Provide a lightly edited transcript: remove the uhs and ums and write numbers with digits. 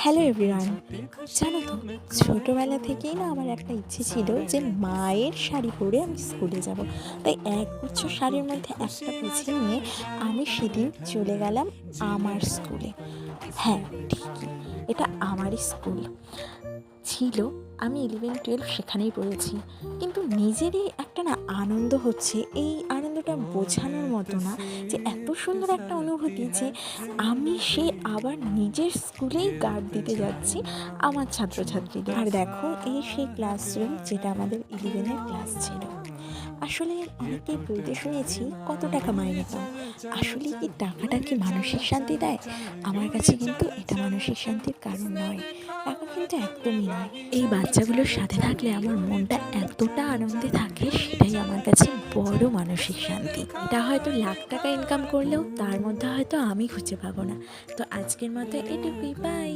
Hello everyone. জানো তো, ছোটোবেলা থেকেই না আমার একটা ইচ্ছে ছিল যে মায়ের শাড়ি পরে আমি স্কুলে যাব। তাই একগুচ্ছ শাড়ির মধ্যে একটা বেছে নিয়ে আমি সেদিন চলে গেলাম আমার স্কুলে। হ্যাঁ, ঠিকই, এটা আমারই স্কুল ছিল। আমি 11-12 সেখানেই পড়েছি, কিন্তু নিজেরই একটা না আনন্দ হচ্ছে। এই আনন্দটা বোঝানোর মতো না, যে এত সুন্দর একটা অনুভূতি যে আমি আবার নিজের স্কুলেই গার্ড দিতে যাচ্ছি আমার ছাত্রছাত্রীদের। আর দেখো, এই সেই ক্লাসরুম যেটা আমাদের 11-এর ক্লাস ছিল। আসলে অনেকেই বলতে শুনেছি কত টাকা মাইনে পাও। আসলে কি টাকাটা কি মানসিক শান্তি দেয়? আমার কাছে কিন্তু এটা মানসিক শান্তির কারণ নয়, টাকা কিন্তু একদমই নয়। এই বাচ্চাগুলোর সাথে থাকলে আমার মনটা এতটা আনন্দে থাকে, সেটাই আমার কাছে বড় মানসিক শান্তি। এটা হয়তো লাখ টাকা ইনকাম করলেও তার মধ্যে হয়তো আমি খুঁজে পাবো না। তো আজকের মতো এটুকুই, বাই।